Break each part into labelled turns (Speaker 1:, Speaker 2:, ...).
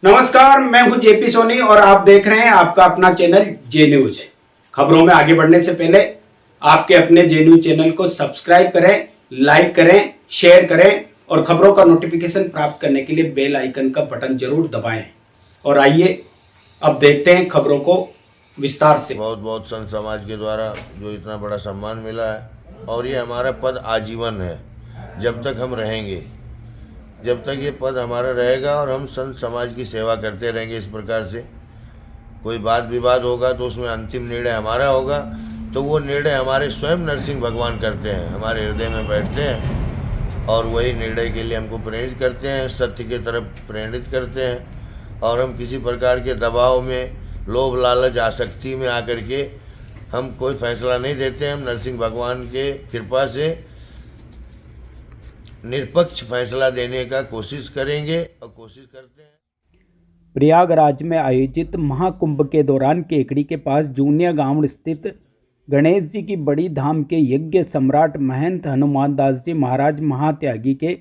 Speaker 1: नमस्कार, मैं हूं जेपी सोनी और आप देख रहे हैं आपका अपना चैनल जे न्यूज। खबरों में आगे बढ़ने से पहले आपके अपने जे न्यूज चैनल को सब्सक्राइब करें, लाइक करें, शेयर करें और खबरों का नोटिफिकेशन प्राप्त करने के लिए बेल आइकन का बटन जरूर दबाएं। और आइए अब देखते हैं खबरों को विस्तार से।
Speaker 2: बहुत बहुत संत समाज के द्वारा जो इतना बड़ा सम्मान मिला है और ये हमारा पद आजीवन है। जब तक हम रहेंगे, जब तक ये पद हमारा रहेगा और हम संत समाज की सेवा करते रहेंगे इस प्रकार से, कोई वाद विवाद होगा तो उसमें अंतिम निर्णय हमारा होगा, तो वो निर्णय हमारे स्वयं नरसिंह भगवान करते हैं, हमारे हृदय में बैठते हैं और वही निर्णय के लिए हमको प्रेरित करते हैं, सत्य की तरफ प्रेरित करते हैं। और हम किसी प्रकार के दबाव में, लोभ लालच आसक्ति में आकर के हम कोई फैसला नहीं देते हैं। हम नरसिंह भगवान के कृपा से निष्पक्ष फैसला देने का कोशिश करेंगे और कोशिश करते हैं।
Speaker 1: प्रयागराज में आयोजित महाकुंभ के दौरान केकड़ी के पास जूनिया गांव स्थित गणेश जी की बड़ी धाम के यज्ञ सम्राट महंत हनुमान दास जी महाराज महात्यागी के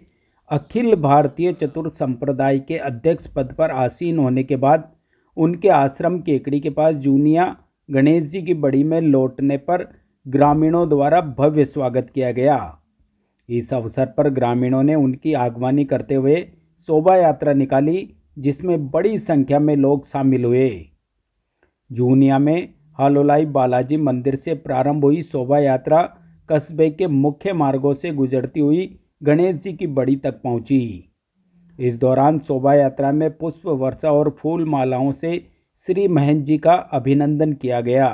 Speaker 1: अखिल भारतीय चतुर संप्रदाय के अध्यक्ष पद पर आसीन होने के बाद उनके आश्रम केकड़ी के पास जूनिया गणेश जी की बड़ी में लौटने पर ग्रामीणों द्वारा भव्य स्वागत किया गया। इस अवसर पर ग्रामीणों ने उनकी आगवानी करते हुए शोभा यात्रा निकाली, जिसमें बड़ी संख्या में लोग शामिल हुए। जूनिया में हालोलाई बालाजी मंदिर से प्रारंभ हुई शोभा यात्रा कस्बे के मुख्य मार्गों से गुजरती हुई गणेश जी की बड़ी तक पहुंची। इस दौरान शोभा यात्रा में पुष्प वर्षा और फूल मालाओं से श्री महंत जी का अभिनंदन किया गया।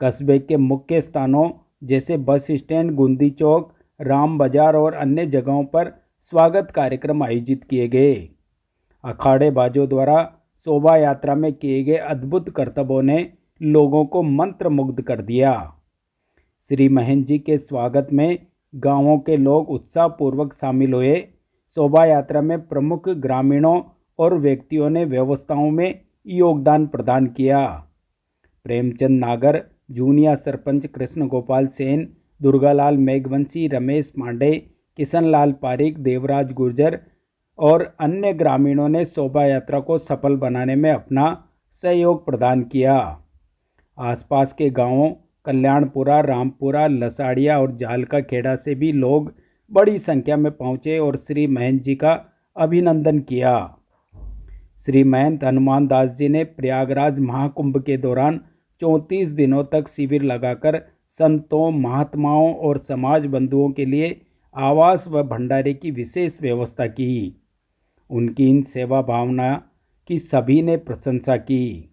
Speaker 1: कस्बे के मुख्य स्थानों जैसे बस स्टैंड, गुंदी चौक, राम बाजार और अन्य जगहों पर स्वागत कार्यक्रम आयोजित किए गए। अखाड़े बाजों द्वारा शोभा यात्रा में किए गए अद्भुत करतबों ने लोगों को मंत्रमुग्ध कर दिया। श्री महंत जी के स्वागत में गांवों के लोग उत्साहपूर्वक शामिल हुए। शोभा यात्रा में प्रमुख ग्रामीणों और व्यक्तियों ने व्यवस्थाओं में योगदान प्रदान किया। प्रेमचंद नागर, जूनिया सरपंच कृष्ण गोपाल सेन, दुर्गालाल मेघवंशी, रमेश पांडे, किशनलाल पारिक, देवराज गुर्जर और अन्य ग्रामीणों ने शोभा यात्रा को सफल बनाने में अपना सहयोग प्रदान किया। आसपास के गांवों कल्याणपुरा, रामपुरा, लसाड़िया और जाल का खेड़ा से भी लोग बड़ी संख्या में पहुंचे और श्री महंत जी का अभिनंदन किया। श्री महंत हनुमान दास जी ने प्रयागराज महाकुंभ के दौरान 34 दिनों तक शिविर लगाकर संतों, महात्माओं और समाज बंधुओं के लिए आवास व भंडारे की विशेष व्यवस्था की। उनकी इन सेवा भावना की सभी ने प्रशंसा की।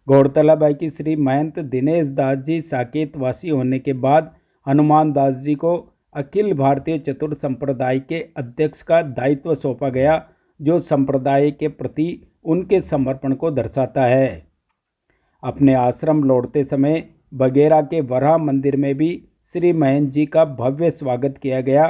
Speaker 1: गौरतलब है कि श्री महंत दिनेश दास जी साकेतवासी होने के बाद हनुमान दास जी को अखिल भारतीय चतुर संप्रदाय के अध्यक्ष का दायित्व सौंपा गया, जो संप्रदाय के प्रति उनके समर्पण को दर्शाता है। अपने आश्रम लौटते समय बगेरा के वराह मंदिर में भी श्री महंत जी का भव्य स्वागत किया गया।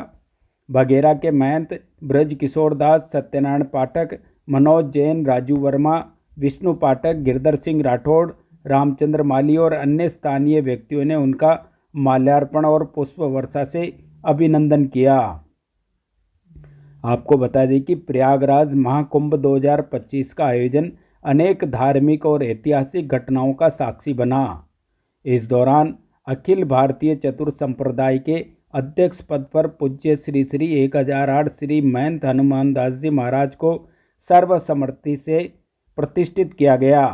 Speaker 1: बगेरा के महंत ब्रज किशोर दास, सत्यनारायण पाठक, मनोज जैन, राजू वर्मा, विष्णु पाठक, गिरधर सिंह राठौड़, रामचंद्र माली और अन्य स्थानीय व्यक्तियों ने उनका माल्यार्पण और पुष्प वर्षा से अभिनंदन किया। आपको बता दें कि प्रयागराज महाकुंभ 2025 का आयोजन अनेक धार्मिक और ऐतिहासिक घटनाओं का साक्षी बना। इस दौरान अखिल भारतीय चतुर संप्रदाय के अध्यक्ष पद पर पूज्य श्री श्री 1008 श्री महंत हनुमान दास जी महाराज को सर्वसम्मति से प्रतिष्ठित किया गया।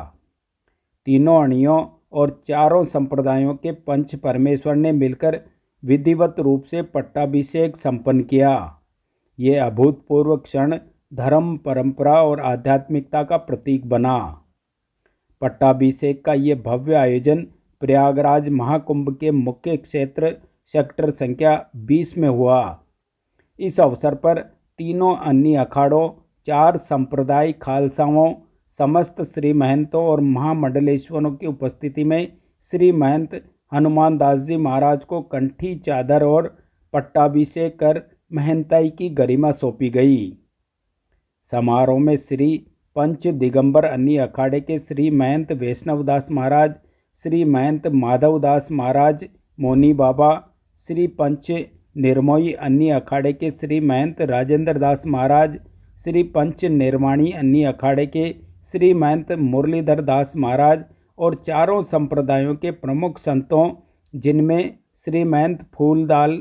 Speaker 1: तीनों अणियों और चारों संप्रदायों के पंच परमेश्वर ने मिलकर विधिवत रूप से पट्टाभिषेक संपन्न किया। ये अभूतपूर्व क्षण धर्म, परंपरा और आध्यात्मिकता का प्रतीक बना। पट्टाभिषेक का ये भव्य आयोजन प्रयागराज महाकुंभ के मुख्य क्षेत्र सेक्टर संख्या 20 में हुआ। इस अवसर पर तीनों अन्य अखाड़ों, 4 संप्रदाय, खालसाओं, समस्त श्री महंतों और महामंडलेश्वरों की उपस्थिति में श्री महंत हनुमान दास जी महाराज को कंठी चादर और पट्टाभिषेक कर महंताई की गरिमा सौंपी गई। समारोह में श्री पंच दिगंबर अन्य अखाड़े के श्री महंत वैष्णवदास महाराज, श्री महंत माधवदास महाराज मोनी बाबा, श्री पंच निर्मोही अन्य अखाड़े के श्री महंत राजेंद्र दास महाराज, श्री पंच निर्वाणी अन्नी अखाड़े के श्री महंत मुरलीधर दास महाराज और चारों संप्रदायों के प्रमुख संतों, जिनमें श्री महंत फूलदाल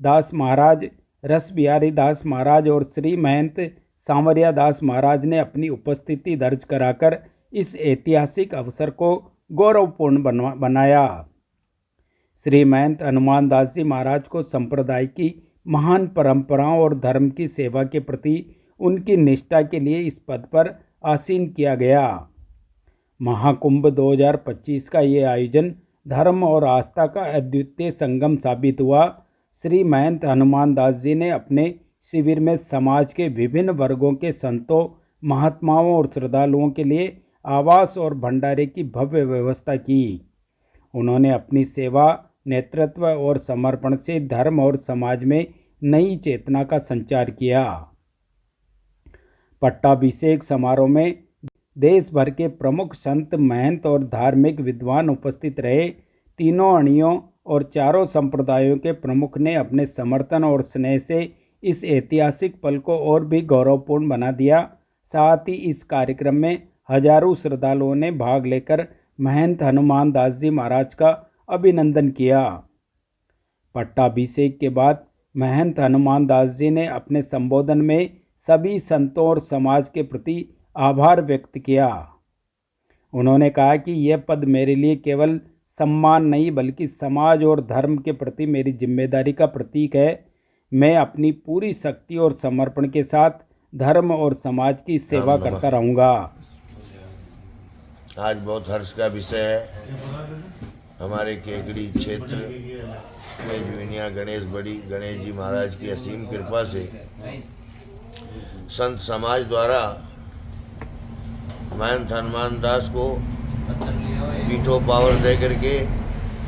Speaker 1: दास महाराज, रस बिहारी दास महाराज और श्री महंत सांवरिया दास महाराज ने अपनी उपस्थिति दर्ज कराकर इस ऐतिहासिक अवसर को गौरवपूर्ण बनाया। श्री महंत हनुमान दास जी महाराज को संप्रदाय की महान परंपराओं और धर्म की सेवा के प्रति उनकी निष्ठा के लिए इस पद पर आसीन किया गया। महाकुंभ 2025 का ये आयोजन धर्म और आस्था का अद्वितीय संगम साबित हुआ। श्री महंत हनुमान दास जी ने अपने शिविर में समाज के विभिन्न वर्गों के संतों, महात्माओं और श्रद्धालुओं के लिए आवास और भंडारे की भव्य व्यवस्था की। उन्होंने अपनी सेवा, नेतृत्व और समर्पण से धर्म और समाज में नई चेतना का संचार किया। पट्टाभिषेक समारोह में देश भर के प्रमुख संत, महंत और धार्मिक विद्वान उपस्थित रहे। तीनों अणियों और चारों संप्रदायों के प्रमुख ने अपने समर्थन और स्नेह से इस ऐतिहासिक पल को और भी गौरवपूर्ण बना दिया। साथ ही इस कार्यक्रम में हजारों श्रद्धालुओं ने भाग लेकर महंत हनुमान दास जी महाराज का अभिनंदन किया। पट्टाभिषेक के बाद महंत हनुमान दास जी ने अपने संबोधन में सभी संतों और समाज के प्रति आभार व्यक्त किया। उन्होंने कहा कि यह पद मेरे लिए केवल सम्मान नहीं बल्कि समाज और धर्म के प्रति मेरी जिम्मेदारी का प्रतीक है। मैं अपनी पूरी शक्ति और समर्पण के साथ धर्म और समाज की सेवा करता रहूँगा।
Speaker 2: आज बहुत हर्ष का विषय है। हमारे केकड़ी क्षेत्र में जुनिया गणेश जी महाराज की असीम कृपा से संत समाज द्वारा महंत हनुमान दास को वीटो पावर दे करके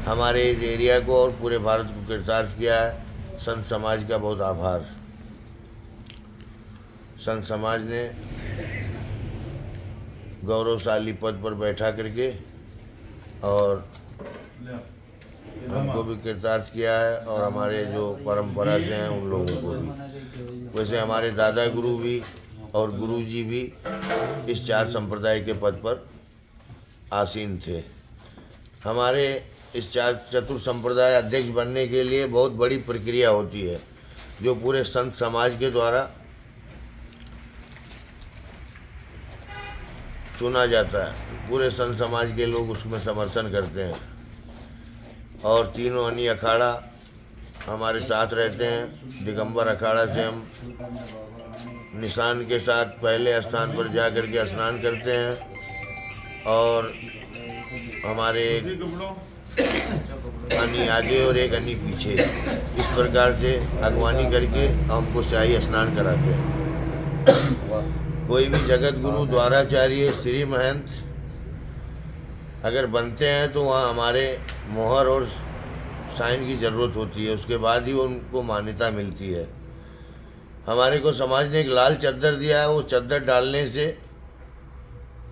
Speaker 2: हमारे इस एरिया को और पूरे भारत को कृतार्थ किया है। संत समाज का बहुत आभार। संत समाज ने गौरवशाली पद पर बैठा करके और हमको भी कृतार्थ किया है और हमारे जो परंपरा से हैं उन लोगों को भी। वैसे हमारे दादा गुरु भी और गुरु जी भी इस चार संप्रदाय के पद पर आसीन थे। हमारे इस चतुर संप्रदाय अध्यक्ष बनने के लिए बहुत बड़ी प्रक्रिया होती है, जो पूरे संत समाज के द्वारा चुना जाता है। पूरे संत समाज के लोग उसमें समर्थन करते हैं और तीनों अन्य अखाड़ा हमारे साथ रहते हैं। दिगंबर अखाड़ा से हम निशान के साथ पहले स्थान पर जा कर के स्नान करते हैं और हमारे अन्नी आगे और एक अन्नी पीछे, इस प्रकार से अगवानी करके हमको शाही स्नान कराते हैं। कोई भी जगत गुरु द्वाराचार्य श्री महंत अगर बनते हैं तो वहाँ हमारे मोहर और साइन की ज़रूरत होती है, उसके बाद ही उनको मान्यता मिलती है। हमारे को समाज ने एक लाल चद्दर दिया है, वो चद्दर डालने से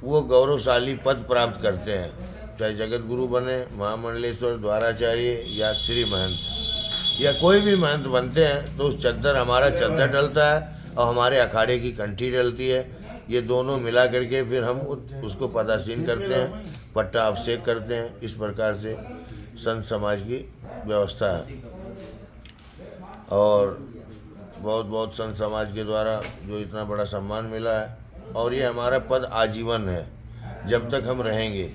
Speaker 2: वो गौरवशाली पद प्राप्त करते हैं। चाहे जगत गुरु बने, महामंडलेश्वर, द्वाराचार्य या श्री महंत या कोई भी महंत बनते हैं तो उस चद्दर, हमारा चद्दर डलता है और हमारे अखाड़े की कंठी डलती है। ये दोनों मिला करके फिर हम उसको पदासीन करते हैं, पट्टा अभिषेक करते हैं। इस प्रकार से संत समाज की व्यवस्था है और बहुत बहुत संत समाज के द्वारा जो इतना बड़ा सम्मान मिला है। और ये हमारा पद आजीवन है, जब तक हम रहेंगे,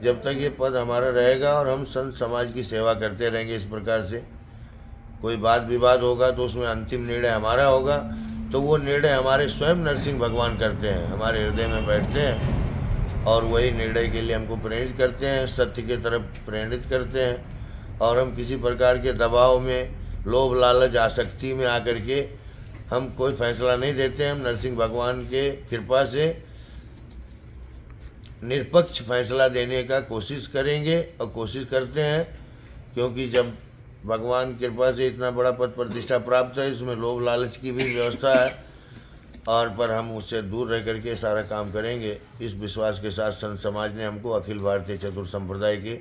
Speaker 2: जब तक ये पद हमारा रहेगा और हम संत समाज की सेवा करते रहेंगे। इस प्रकार से कोई बात विवाद होगा तो उसमें अंतिम निर्णय हमारा होगा, तो वो निर्णय हमारे स्वयं नरसिंह भगवान करते हैं, हमारे हृदय में बैठते हैं और वही निर्णय के लिए हमको प्रेरित करते हैं, सत्य की तरफ प्रेरित करते हैं। और हम किसी प्रकार के दबाव में, लोभ लालच आसक्ति में आकर के हम कोई फैसला नहीं देते हैं। हम नरसिंह भगवान के कृपा से निष्पक्ष फैसला देने का कोशिश करेंगे और कोशिश करते हैं, क्योंकि जब भगवान की कृपा से इतना बड़ा पद प्रतिष्ठा प्राप्त है, इसमें लोभ लालच की भी व्यवस्था है और पर हम उससे दूर रह करके सारा काम करेंगे। इस विश्वास के साथ संत समाज ने हमको अखिल भारतीय चतुर संप्रदाय के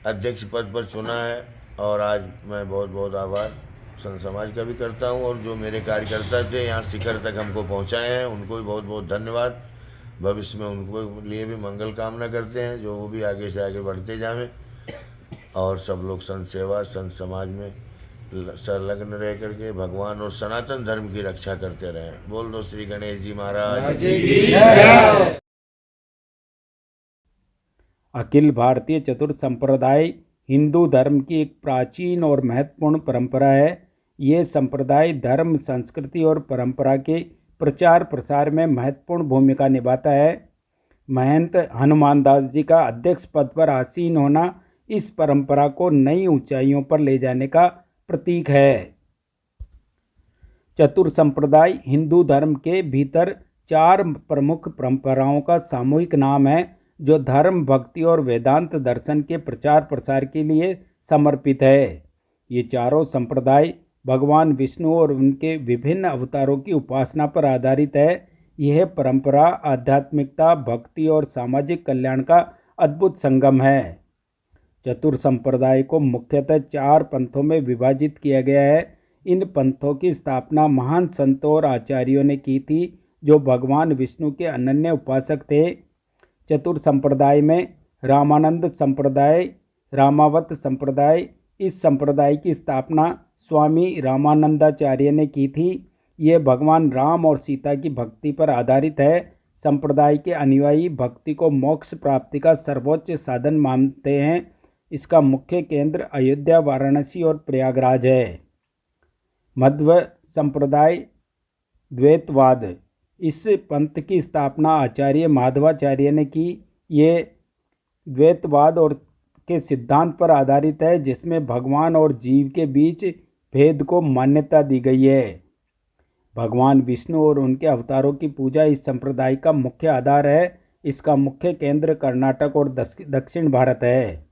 Speaker 2: अध्यक्ष पद पर चुना है और आज मैं बहुत बहुत आभार संत समाज का भी करता हूँ, और जो मेरे कार्यकर्ता थे यहाँ शिखर तक हमको पहुँचाए हैं उनको भी बहुत बहुत धन्यवाद। भविष्य में उनको लिए भी मंगल कामना करते हैं, जो वो भी आगे से आगे बढ़ते जाएं और सब लोग संत सेवा संत समाज में संलग्न रह करके भगवान और सनातन धर्म की रक्षा करते रहें। बोल दो श्री गणेश जी महाराज की।
Speaker 1: अखिल भारतीय चतुर्थ संप्रदाय हिंदू धर्म की एक प्राचीन और महत्वपूर्ण परंपरा है। ये संप्रदाय धर्म, संस्कृति और परंपरा के प्रचार प्रसार में महत्वपूर्ण भूमिका निभाता है। महंत हनुमान दास जी का अध्यक्ष पद पर आसीन होना इस परंपरा को नई ऊंचाइयों पर ले जाने का प्रतीक है। चतुर संप्रदाय हिंदू धर्म के भीतर 4 प्रमुख परंपराओं का सामूहिक नाम है, जो धर्म, भक्ति और वेदांत दर्शन के प्रचार प्रसार के लिए समर्पित है। ये चारों संप्रदाय भगवान विष्णु और उनके विभिन्न अवतारों की उपासना पर आधारित है। यह परंपरा आध्यात्मिकता, भक्ति और सामाजिक कल्याण का अद्भुत संगम है। चतुर संप्रदाय को मुख्यतः 4 पंथों में विभाजित किया गया है। इन पंथों की स्थापना महान संतों और आचार्यों ने की थी, जो भगवान विष्णु के अनन्य उपासक थे। चतुर संप्रदाय में रामानंद संप्रदाय, रामावत संप्रदाय, इस संप्रदाय की स्थापना स्वामी रामानंदाचार्य ने की थी। ये भगवान राम और सीता की भक्ति पर आधारित है। संप्रदाय के अनुयायी भक्ति को मोक्ष प्राप्ति का सर्वोच्च साधन मानते हैं। इसका मुख्य केंद्र अयोध्या, वाराणसी और प्रयागराज है। मध्व संप्रदाय द्वैतवाद, इस पंथ की स्थापना आचार्य माधवाचार्य ने की। ये द्वैतवाद और के सिद्धांत पर आधारित है, जिसमें भगवान और जीव के बीच भेद को मान्यता दी गई है। भगवान विष्णु और उनके अवतारों की पूजा इस संप्रदाय का मुख्य आधार है। इसका मुख्य केंद्र कर्नाटक और दक्षिण भारत है।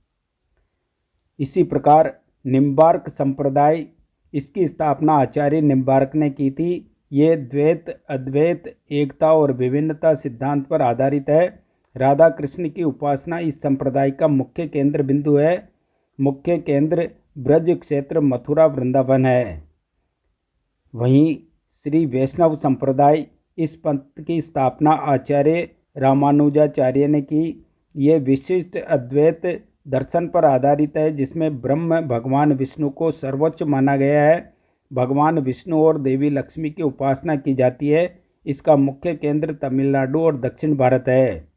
Speaker 1: इसी प्रकार निम्बार्क संप्रदाय, इसकी स्थापना आचार्य निम्बार्क ने की थी। ये द्वैत, अद्वैत, एकता और विभिन्नता सिद्धांत पर आधारित है। राधा कृष्ण की उपासना इस संप्रदाय का मुख्य केंद्र बिंदु है। मुख्य केंद्र ब्रज क्षेत्र मथुरा वृंदावन है। वहीं श्री वैष्णव संप्रदाय, इस पंथ की स्थापना आचार्य रामानुजाचार्य ने की। ये विशिष्ट अद्वैत दर्शन पर आधारित है, जिसमें ब्रह्म भगवान विष्णु को सर्वोच्च माना गया है। भगवान विष्णु और देवी लक्ष्मी की उपासना की जाती है। इसका मुख्य केंद्र तमिलनाडु और दक्षिण भारत है।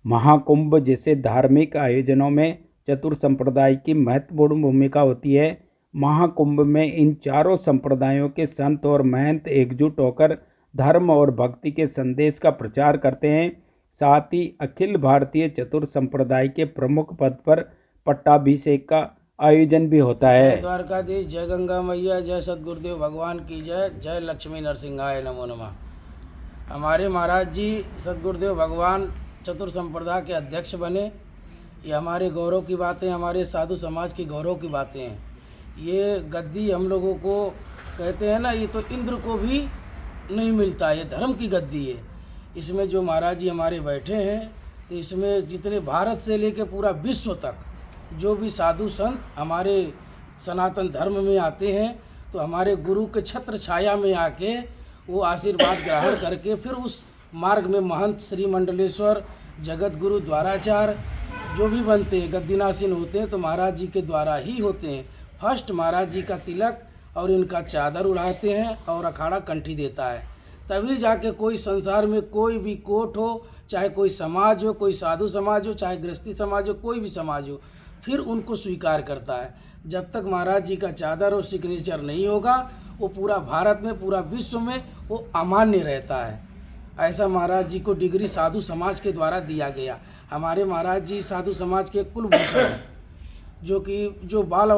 Speaker 1: महाकुंभ जैसे धार्मिक आयोजनों में चतुर संप्रदाय की महत्वपूर्ण भूमिका होती है। महाकुंभ में इन चारों संप्रदायों के संत और महंत एकजुट होकर धर्म और भक्ति के संदेश का प्रचार करते हैं। साथ ही अखिल भारतीय चतुर संप्रदाय के प्रमुख पद पर पट्टाभिषेक का आयोजन भी होता है।
Speaker 3: जय द्वारकाधीश, जय गंगा मैया, जय सदगुरुदेव भगवान की जय, जय लक्ष्मी नरसिंहाय नमो नमः। हमारे महाराज जी सदगुरुदेव भगवान चतुर संप्रदाय के अध्यक्ष बने, ये हमारे गौरव की बातें, हमारे साधु समाज की गौरव की बातें हैं। ये गद्दी हम लोगों को कहते हैं ना, ये तो इंद्र को भी नहीं मिलता, ये धर्म की गद्दी है। इसमें जो महाराज जी हमारे बैठे हैं, तो इसमें जितने भारत से लेकर पूरा विश्व तक जो भी साधु संत हमारे सनातन धर्म में आते हैं, तो हमारे गुरु के छत्र छाया में आके वो आशीर्वाद ग्रहण करके फिर उस मार्ग में महंत श्री मंडलेश्वर जगत गुरु द्वाराचार्य जो भी बनते हैं, गद्दीनासीन होते हैं, तो महाराज जी के द्वारा ही होते हैं। फर्स्ट महाराज जी का तिलक और इनका चादर उड़ाते हैं और अखाड़ा कंठी देता है, तभी जाके कोई संसार में कोई भी कोट हो, चाहे कोई समाज हो, कोई साधु समाज हो, चाहे गृहस्थी समाज हो, कोई भी समाज हो, फिर उनको स्वीकार करता है। जब तक महाराज जी का चादर और सिग्नेचर नहीं होगा, वो पूरा भारत में, पूरा विश्व में वो अमान्य रहता है। ऐसा महाराज जी को डिग्री साधु समाज के द्वारा दिया गया। हमारे महाराज जी साधु समाज के कुलभूषण हैं, जो बाल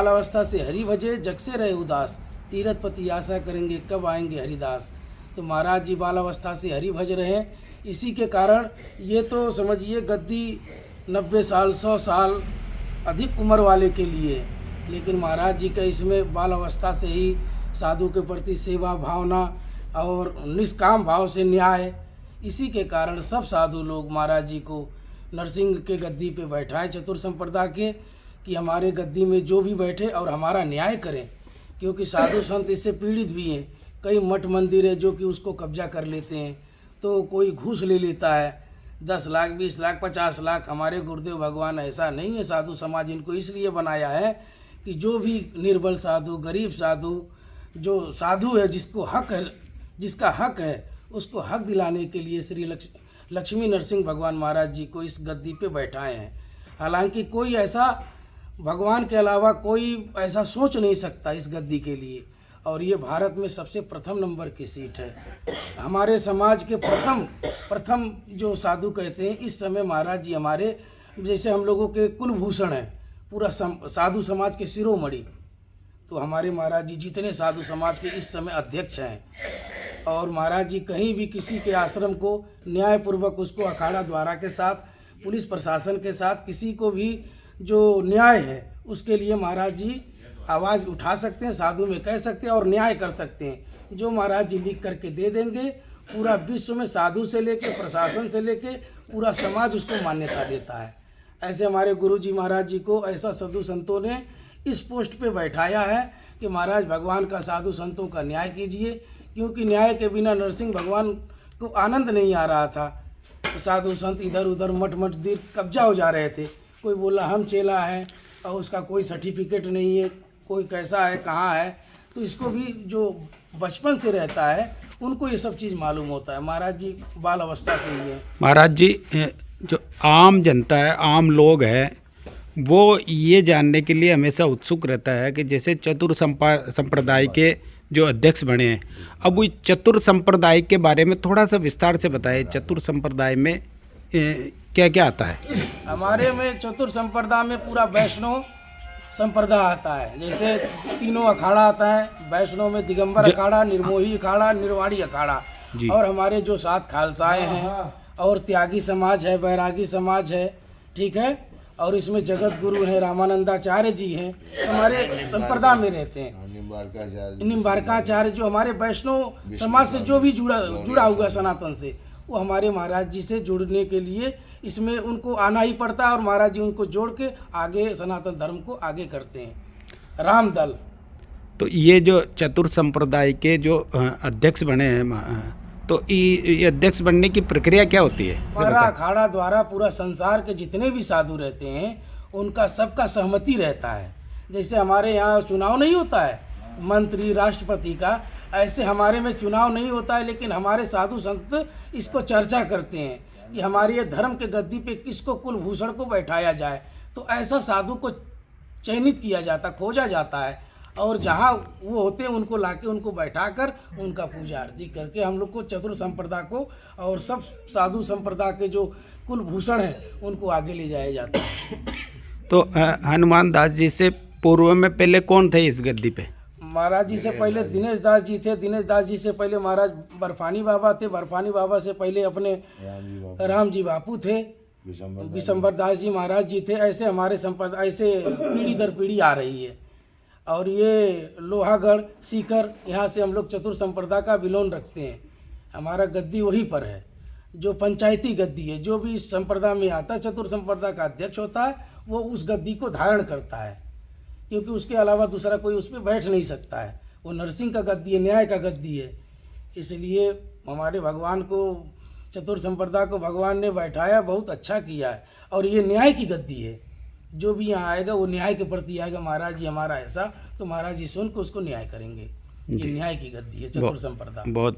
Speaker 3: अवस्था से हरि भजे, जग से रहे उदास, तीरथ पति आशा करेंगे कब आएंगे हरिदास। तो महाराज जी बाल अवस्था से हरि भज रहे हैं। इसी के कारण ये तो समझिए गद्दी 90 साल 100 साल अधिक उम्र वाले के लिए, लेकिन महाराज जी का इसमें बाल अवस्था से ही साधु के प्रति सेवा भावना और निष्काम भाव से न्याय, इसी के कारण सब साधु लोग महाराज जी को नरसिंह के गद्दी पे बैठाए चतुर संप्रदाय के। कि हमारे गद्दी में जो भी बैठे और हमारा न्याय करें, क्योंकि साधु संत इससे पीड़ित भी हैं। कई मठ मंदिर है जो कि उसको कब्जा कर लेते हैं, तो कोई घूस ले लेता है 10 लाख 20 लाख 50 लाख। हमारे गुरुदेव भगवान ऐसा नहीं है। साधु समाज इनको इसलिए बनाया है कि जो भी निर्बल साधु, गरीब साधु, जो साधु है, जिसको हक है, जिसका हक है, उसको हक दिलाने के लिए श्री लक्ष्मी नरसिंह भगवान महाराज जी को इस गद्दी पे बैठाए हैं। हालांकि कोई ऐसा, भगवान के अलावा कोई ऐसा सोच नहीं सकता इस गद्दी के लिए। और ये भारत में सबसे प्रथम नंबर की सीट है। हमारे समाज के प्रथम जो साधु कहते हैं, इस समय महाराज जी हमारे, जैसे हम लोगों के कुलभूषण हैं, पूरा साधु समाज के शिरोमणि, तो हमारे महाराज जी जितने साधु समाज के इस समय अध्यक्ष हैं। और महाराज जी कहीं भी किसी के आश्रम को न्यायपूर्वक, उसको अखाड़ा द्वारा के साथ, पुलिस प्रशासन के साथ, किसी को भी जो न्याय है उसके लिए महाराज जी आवाज़ उठा सकते हैं, साधु में कह सकते हैं और न्याय कर सकते हैं। जो महाराज जी लिख करके दे देंगे, पूरा विश्व में साधु से लेके, प्रशासन से लेके, पूरा समाज उसको मान्यता देता है। ऐसे हमारे गुरु जी महाराज जी को ऐसा साधु संतों ने इस पोस्ट पे बैठाया है कि महाराज भगवान का, साधु संतों का न्याय कीजिए, क्योंकि न्याय के बिना नरसिंह भगवान को आनंद नहीं आ रहा था। तो साधु संत इधर उधर मठ मंदिर कब्जा हो जा रहे थे। कोई बोला हम चेला है और उसका कोई सर्टिफिकेट नहीं है, कोई कैसा है, कहाँ है। तो इसको भी जो बचपन से रहता है उनको ये सब चीज़ मालूम होता है। महाराज जी बाल अवस्था से ही है।
Speaker 1: महाराज जी, जो आम जनता है, आम लोग है, वो ये जानने के लिए हमेशा उत्सुक रहता है कि जैसे चतुर संप्रदाय के जो अध्यक्ष बने हैं, अब वो चतुर संप्रदाय के बारे में थोड़ा सा विस्तार से बताएं। चतुर संप्रदाय में क्या क्या आता है?
Speaker 3: हमारे में चतुर संप्रदाय में पूरा वैष्णव संप्रदाय आता है। जैसे तीनों अखाड़ा आता है। वैष्णव में दिगंबर अखाड़ा, निर्मोही अखाड़ा, निर्वाणी अखाड़ा, और हमारे जो 7 खालसाएँ हैं, और त्यागी समाज है, बैरागी समाज है, ठीक है। और इसमें जगत गुरु हैं, रामानंदाचार्य जी हैं, हमारे संप्रदाय में रहते हैं। निम्बारकाचार्य जो हमारे वैष्णव समाज से जो भी जुड़ा हुआ सनातन से, वो हमारे महाराज जी से जुड़ने के लिए इसमें उनको आना ही पड़ता है, और महाराज जी उनको जोड़ के आगे सनातन धर्म को आगे करते हैं। रामदल।
Speaker 1: तो ये जो चतुर संप्रदाय के जो अध्यक्ष बने हैं, तो ये अध्यक्ष बनने की प्रक्रिया क्या होती है?
Speaker 3: हमारा अखाड़ा द्वारा पूरा संसार के जितने भी साधु रहते हैं उनका सबका सहमति रहता है। जैसे हमारे यहाँ चुनाव नहीं होता है मंत्री राष्ट्रपति का, ऐसे हमारे में चुनाव नहीं होता है, लेकिन हमारे साधु संत इसको चर्चा करते हैं कि हमारे ये धर्म के गद्दी पे किसको, कुलभूषण को बैठाया जाए। तो ऐसा साधु को चयनित किया जाता, खोजा जाता है, और जहाँ वो होते हैं उनको लाके उनको बैठाकर उनका पूजा आरती करके हम लोग को चतुर संप्रदाय को और सब साधु संप्रदाय के जो कुलभूषण हैं उनको आगे ले जाया जाता है।
Speaker 1: तो हनुमान दास जी से पूर्व में पहले कौन थे इस गद्दी पे?
Speaker 3: महाराज जी से पहले दिनेश दास जी थे। दिनेश दास जी से पहले महाराज बर्फानी बाबा थे। बर्फानी बाबा से पहले अपने राम जी बापू थे। विशंबर दास जी महाराज जी थे। ऐसे हमारे संप्रदाय ऐसे पीढ़ी दर पीढ़ी आ रही है। और ये लोहागढ़, सीकर, यहाँ से हम लोग चतुर संप्रदाय का विलोन रखते हैं। हमारा गद्दी वहीं पर है जो पंचायती गद्दी है। जो भी इस संप्रदाय में आता है, चतुर संप्रदाय का अध्यक्ष होता है, वो उस गद्दी को धारण करता है, क्योंकि उसके अलावा दूसरा कोई उस पर बैठ नहीं सकता है। वो नरसिंह का गद्दी है, न्याय का गद्दी है। इसलिए हमारे भगवान को, चतुर संप्रदाय को भगवान ने बैठाया, बहुत अच्छा किया है। और ये न्याय की गद्दी है। जो भी यहाँ आएगा वो न्याय के प्रति आएगा। महाराज जी हमारा ऐसा, तो महाराज जी सुन को उसको न्याय करेंगे। ये न्याय की गद्दी है चतुर संप्रदाय।
Speaker 1: बहुत